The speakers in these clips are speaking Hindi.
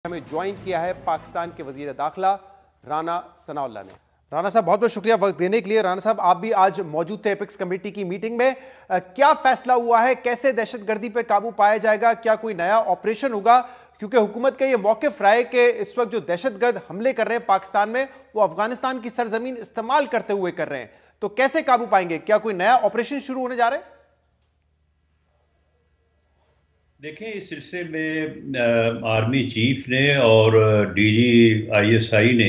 हमें ज्वाइन किया है पाकिस्तान के वजीर दाखिला राना सनाउल्लाह ने। राना साहब, बहुत बहुत शुक्रिया वक्त देने के लिए। राना साहब, आप भी आज मौजूद थे एपेक्स कमेटी की मीटिंग में। क्या फैसला हुआ है, कैसे दहशतगर्दी पर काबू पाया जाएगा, क्या कोई नया ऑपरेशन होगा? क्योंकि हुकूमत का यह मौकिफ रहा है कि इस वक्त जो दहशतगर्द हमले कर रहे हैं पाकिस्तान में, वो अफगानिस्तान की सरजमीन इस्तेमाल करते हुए कर रहे हैं, तो कैसे काबू पाएंगे? क्या कोई नया ऑपरेशन शुरू होने जा रहा है? देखें, इस सिलसिले में आर्मी चीफ ने और डीजी आईएसआई ने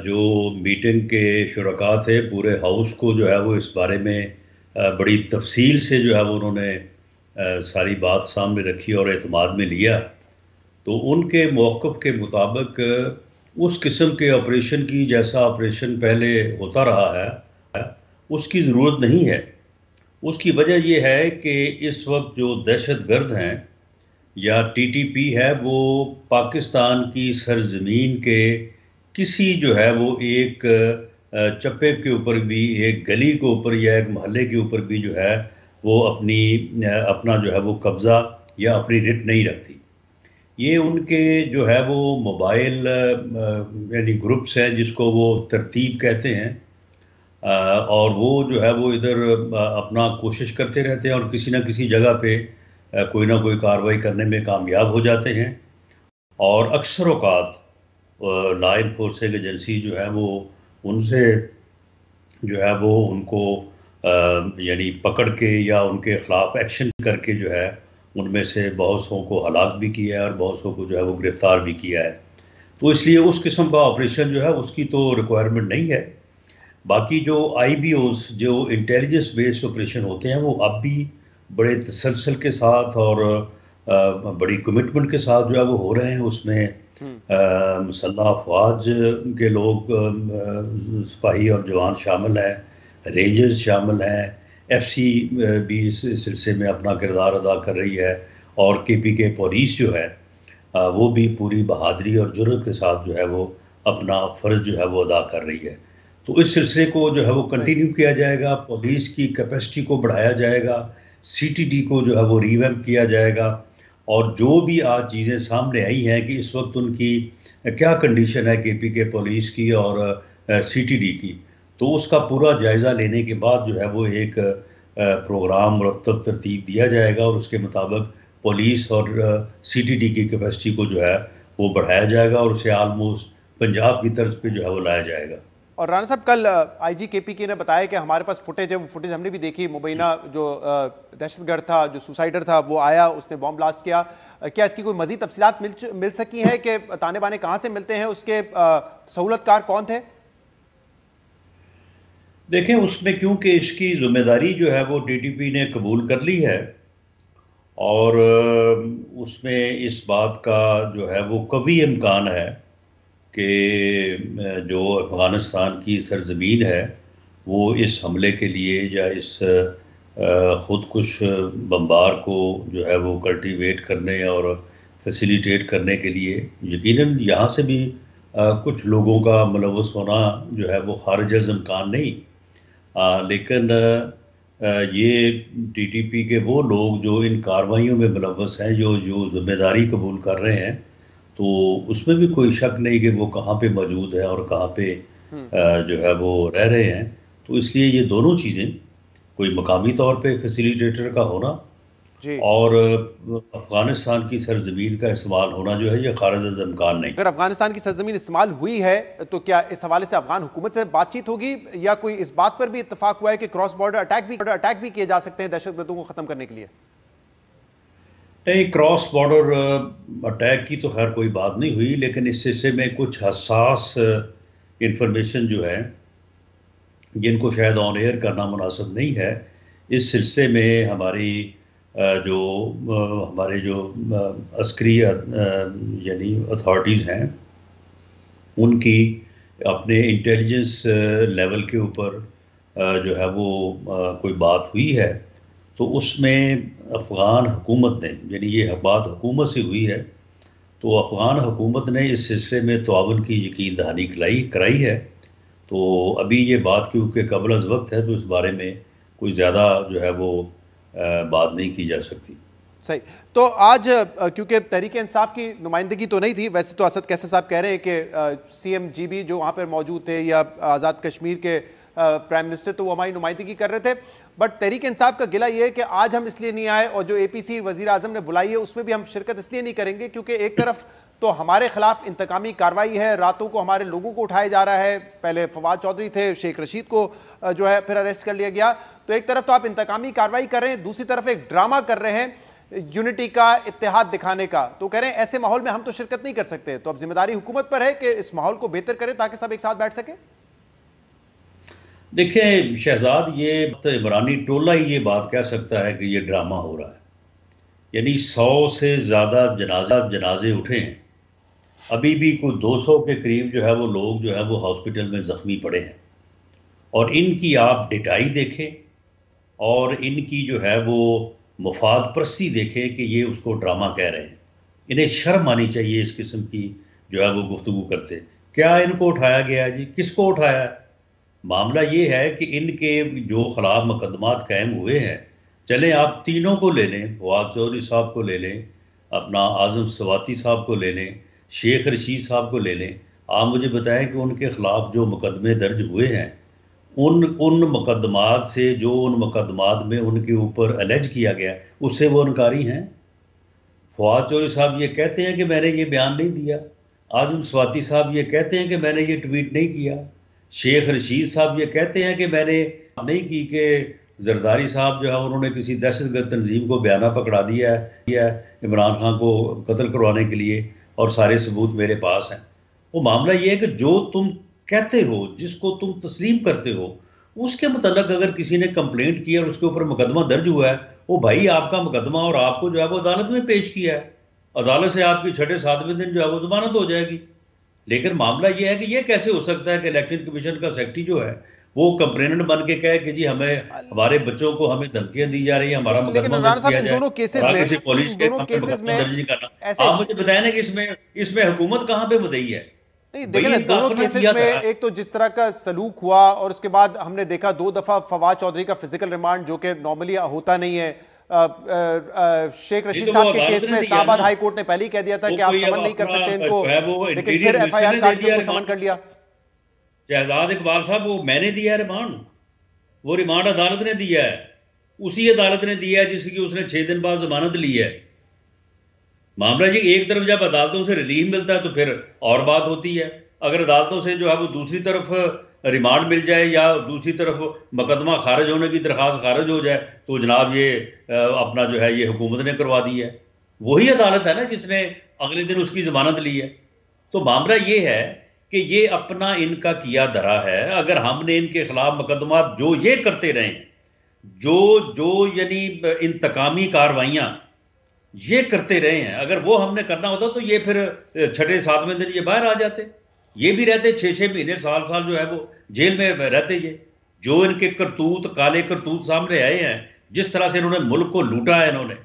जो मीटिंग के शुरका थे पूरे हाउस को जो है वो इस बारे में बड़ी तफसील से जो है वो उन्होंने सारी बात सामने रखी और एतमाद में लिया। तो उनके मौक़िफ़ के मुताबिक उस किस्म के ऑपरेशन की जैसा ऑपरेशन पहले होता रहा है उसकी ज़रूरत नहीं है। उसकी वजह यह है कि इस वक्त जो दहशतगर्द हैं या टीटीपी है वो पाकिस्तान की सरजमीन के किसी जो है वो एक चप्पे के ऊपर भी, एक गली के ऊपर या एक मोहल्ले के ऊपर भी जो है वो अपना जो है वो कब्ज़ा या अपनी रिट नहीं रखती। ये उनके जो है वो मोबाइल यानी ग्रुप्स हैं जिसको वो तरतीब कहते हैं, और वो जो है वो इधर अपना कोशिश करते रहते हैं और किसी ना किसी जगह पे कोई ना कोई कार्रवाई करने में कामयाब हो जाते हैं। और अक्सर औक़ात लॉ इन्फोर्सिंग एजेंसी जो है वो उनसे जो है वो उनको यानी पकड़ के या उनके ख़िलाफ़ एक्शन करके जो है उनमें से बहुत सौ को हलाक भी किया है और बहुत सौ को जो है वो गिरफ़्तार भी किया है। तो इसलिए उस किस्म का ऑपरेशन जो है उसकी तो रिक्वायरमेंट नहीं है। बाकी जो आईबीओज़ जो इंटेलिजेंस बेस्ड ऑपरेशन होते हैं वो अब भी बड़े तसलसल के साथ और बड़ी कमिटमेंट के साथ जो है वो हो रहे हैं। उसमें मुसल्लह अफवाज के लोग, सिपाही और जवान शामिल हैं, रेंजर्स शामिल हैं, एफसी भी इस सिलसिले में अपना किरदार अदा कर रही है, और केपीके पुलिस जो है वो भी पूरी बहादुरी और जुर्रत के साथ जो है वो अपना फ़र्ज़ जो है वो अदा कर रही है। तो इस सिलसिले को जो है वो कंटिन्यू किया जाएगा, पुलिस की कैपेसिटी को बढ़ाया जाएगा, सीटीडी को जो है वो रिवैम्प किया जाएगा, और जो भी आज चीज़ें सामने आई हैं कि इस वक्त उनकी क्या कंडीशन है केपीके पुलिस की और सीटीडी की, तो उसका पूरा जायज़ा लेने के बाद जो है वो एक प्रोग्राम मुरतब तरतीब दिया जाएगा और उसके मुताबिक पुलिस और सीटीडी की कैपेसिटी को जो है वो बढ़ाया जाएगा और उसे आलमोस्ट पंजाब की तर्ज पे जो है वो लाया जाएगा। और राना साहब, कल आईजी केपीके ने बताया कि हमारे पास फुटेज है, वो फुटेज हमने भी देखी। मुबैना जो दहशतगर्द था, जो सुसाइडर था, वो आया, उसने बॉम्ब ब्लास्ट किया। क्या इसकी कोई मजीद तफसीलात मिल सकी हैं कि ताने बाने कहाँ से मिलते हैं, उसके सहूलतकार कौन थे? देखें, उसमें क्योंकि इसकी जिम्मेदारी जो है वो टीटीपी ने कबूल कर ली है और उसमें इस बात का जो है वो कभी इम्कान है कि जो अफ़गानिस्तान की सरज़मीन है वो इस हमले के लिए या इस ख़ुदकुश बम्बार को जो है वो कल्टीवेट करने और फैसिलिटेट करने के लिए यकीनन यहाँ से भी कुछ लोगों का मुलव्वस होना जो है वो खारिज इम्कान नहीं। लेकिन ये टीटीपी के वो लोग जो इन कार्रवाइयों में मुलव्वस हैं, जो ज़िम्मेदारी कबूल कर रहे हैं, तो उसमें भी कोई शक नहीं कि वो कहाँ पे मौजूद है और कहाँ पे जो है वो रह रहे हैं। तो इसलिए ये दोनों चीज़ें, कोई मकामी तौर पे फैसिलिटेटर का होना जी, और अफ़गानिस्तान की सरजमीन का इस्तेमाल होना जो है ये खारिज इम्कान नहीं। अगर अफगानिस्तान की सरजमीन इस्तेमाल हुई है तो क्या इस हवाले से अफगान हुकूमत से बातचीत होगी, या कोई इस बात पर भी इत्तेफाक हुआ है कि क्रॉस बॉर्डर अटैक भी किए जा सकते हैं दहशतगर्दों को ख़त्म करने के लिए? नहीं, क्रॉस बॉर्डर अटैक की तो खैर कोई बात नहीं हुई, लेकिन इस सिलसिले में कुछ हसास इंफॉर्मेशन जो है जिनको शायद ऑन एयर करना मुनासिब नहीं है, इस सिलसिले में हमारे जो अस्करी यानी अथॉरिटीज़ हैं उनकी अपने इंटेलिजेंस लेवल के ऊपर जो है वो कोई बात हुई है, तो उसमें अफ़गान हुकूमत ने, यानी ये बात हुकूमत से हुई है, तो अफ़गान हुकूमत ने इस सिलसिले में ताउन की यकीन दहानी कराई है। तो अभी ये बात क्योंकि क़ब्ल अज़ वक्त है तो इस बारे में कोई ज़्यादा जो है वो बात नहीं की जा सकती। सही। तो आज क्योंकि तहरीक इंसाफ की नुमाइंदगी तो नहीं थी, वैसे तो असद कैसर साहब कह रहे हैं कि सीएम जीबी जो वहाँ पर मौजूद थे या आज़ाद कश्मीर के प्राइम मिनिस्टर, तो वो हमारी नुमाइंदगी कर रहे थे। बट तहरीक इंसाफ का गिला ये है कि आज हम इसलिए नहीं आए, और जो एपीसी वजीर आजम ने बुलाई है उसमें भी हम शिरकत इसलिए नहीं करेंगे क्योंकि एक तरफ तो हमारे खिलाफ इंतकामी कार्रवाई है, रातों को हमारे लोगों को उठाया जा रहा है। पहले फवाद चौधरी थे, शेख रशीद को जो है फिर अरेस्ट कर लिया गया। तो एक तरफ तो आप इंतकामी कार्रवाई कर रहे हैं, दूसरी तरफ एक ड्रामा कर रहे हैं यूनिटी का, इत्तेहाद दिखाने का। तो कह रहे हैं ऐसे माहौल में हम तो शिरकत नहीं कर सकते। तो अब जिम्मेदारी हुकूमत पर है कि इस माहौल को बेहतर करें ताकि सब एक साथ बैठ सके। देखिए शहजाद, ये तो इमरानी टोला ही ये बात कह सकता है कि ये ड्रामा हो रहा है। यानी 100 से ज़्यादा जनाजे उठे हैं, अभी भी कोई 200 के करीब जो है वो लोग जो है वो हॉस्पिटल में ज़ख्मी पड़े हैं। और इनकी आप डिटाई देखें और इनकी जो है वो मुफाद परस्ती देखें कि ये उसको ड्रामा कह रहे हैं। इन्हें शर्म आनी चाहिए इस किस्म की जो है वो गुफ्तगू करते। क्या इनको उठाया गया जी? किसको उठाया है? मामला ये है कि इनके जो खिलाफ मुकदमात कायम हुए हैं, चलें आप तीनों को ले लें, फवाद चौधरी साहब को ले लें, अपना आज़म सवाती साहब को ले लें, शेख रशीद साहब को ले लें। आप मुझे बताएं कि उनके खिलाफ जो मुकदमे दर्ज हुए हैं, उन मुकदमात से, जो उन मुकदमात में उनके ऊपर अलेज किया गया, उससे वो इनकारी हैं। फवाद चौधरी साहब ये कहते हैं कि मैंने ये बयान नहीं दिया, आज़म सवाती साहब ये कहते हैं कि मैंने ये ट्वीट नहीं किया, शेख रशीद साहब ये कहते हैं कि मैंने नहीं की कि जरदारी साहब जो है उन्होंने किसी दहशतगर्द तंजीम को बयाना पकड़ा दिया है इमरान खान को कत्ल करवाने के लिए, और सारे सबूत मेरे पास हैं। वो मामला ये है कि जो तुम कहते हो, जिसको तुम तस्लीम करते हो, उसके मुतल्लक अगर किसी ने कंप्लेंट की और उसके ऊपर मुकदमा दर्ज हुआ है, वो भाई आपका मुकदमा और आपको जो है वो अदालत में पेश किया है, अदालत से आपकी 6-7वें दिन जो है वो जमानत हो जाएगी। लेकिन मामला ये है कि ये कैसे हो सकता है कि इलेक्शन कमीशन का सेक्रेटरी जो है वो कंप्लेनेंट बन के कहे कि जी हमें, हमारे बच्चों को हमें धमकियां दी जा रही है, हमारा मुकदमा दर्ज किया जाए, दोनों केसेस में, पुलिस के मुकदमा दर्ज नहीं करना। आप मुझे बताएं ना कि इसमें हुकूमत कहाँ पे मुद्दई है? नहीं, देखिए ना, दोनों केसेस में एक तो जिस तरह का सलूक हुआ, और उसके बाद हमने देखा 2 दफा फवाद चौधरी का फिजिकल रिमांड जो कि नॉर्मली होता नहीं है। शेख रशीद साहब के केस में इस्लामाबाद हाई कोर्ट ने पहले ही कह दिया था कि आप समन नहीं कर सकते इनको, लेकिन फिर एफआईआर काट के उनको समन कर लिया। शहजाद इकबाल साहब, वो मैंने दिया है रिमांड, वो रिमांड अदालत ने दिया है, उसी अदालत ने दिया है जिसकी उसने 6 दिन बाद जमानत ली है। मामला जी, एक तरफ जब अदालतों से रिलीफ मिलता है तो फिर और बात होती है। अगर अदालतों से जो है वो दूसरी तरफ रिमांड मिल जाए या दूसरी तरफ मुकदमा खारिज होने की दरख्वास्त खारिज हो जाए, तो जनाब ये अपना जो है ये हुकूमत ने करवा दी है। वही अदालत है ना जिसने अगले दिन उसकी जमानत ली है। तो मामला ये है कि ये अपना इनका किया धरा है। अगर हमने इनके खिलाफ मुकदमा जो ये करते रहे, जो यानी इंतकामी कार्रवाइयाँ ये करते रहे हैं, अगर वो हमने करना होता तो ये फिर 6-7वें दिन ये बाहर आ जाते, ये भी रहते 6-6 महीने, साल जो है वो जेल में रहते। ये जो इनके करतूत, काले करतूत सामने आए हैं, जिस तरह से इन्होंने मुल्क को लूटा है इन्होंने,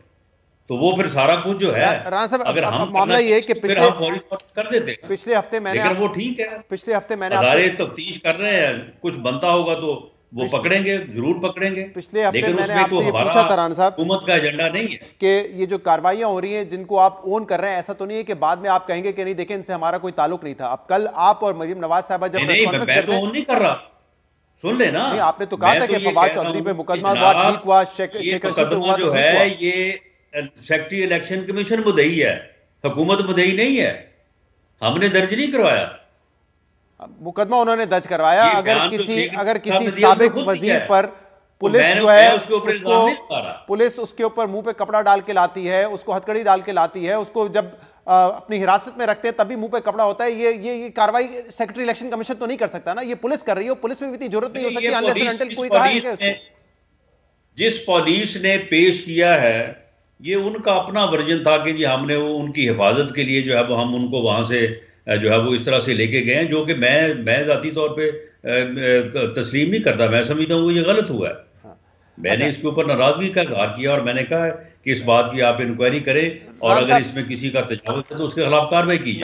तो वो फिर सारा कुछ जो है, अगर हम मामला ये है कि कर देते पिछले हफ्ते मैंने, लेकिन वो ठीक है, पिछले हफ्ते मैंने अदारे तफ्तीश कर रहे हैं, कुछ बनता होगा तो वो पकड़ेंगे, जरूर पकड़ेंगे। पिछले हफ्ते मैंने आपसे ये पूछा था राणा साहब, हुकूमत का एजेंडा नहीं है कि ये जो कार्रवाइयां हो रही हैं जिनको आप ओन कर रहे हैं, ऐसा तो नहीं है कि बाद में आप कहेंगे कि नहीं देखें इनसे हमारा कोई ताल्लुक नहीं था। अब कल आप और मरीम नवाज साहब जब नहीं, मैं तो ओन नहीं कर रहा, सुन लेना, आपने तो कहा था कि फवाद चौधरी पे मुकदमा ठीक हुआ, मुकदमा जो है ये सेक्रेटरी इलेक्शन कमीशन मुद्दई है, हुकूमत मुद्दई नहीं है, हमने दर्ज नहीं करवाया मुकदमा, उन्होंने दर्ज करवाया। अगर किसी साबिक वजीर पर पुलिस जो है पुलिस उसके ऊपर मुंह पे कपड़ा डाल के लाती है, उसको हथकड़ी डाल के लाती है, उसको जब अपनी हिरासत में रखते हैं तभी मुंह पे कपड़ा होता है। ये कार्रवाई सेक्रेटरी इलेक्शन कमीशन तो नहीं कर सकता ना, ये पुलिस कर रही है। पुलिस में भी इतनी जरूरत नहीं हो सकती अनलेस एंड अनटिल कोई कहा है उसको। जिस पुलिस ने पेश किया है ये उनका अपना वर्जन था कि जी हमने वो उनकी हिफाजत के लिए जो है वो हम उनको वहां से जो है वो इस तरह से लेके गए हैं, जो कि मैं जाती तौर पे तस्लीम नहीं करता। मैं समझता हूँ ये गलत हुआ है। मैंने इसके ऊपर नाराजगी का इजहार किया और मैंने कहा कि इस बात की आप इंक्वायरी करें और अगर इसमें किसी का तजावुज़ है तो उसके खिलाफ कार्रवाई कीजिए।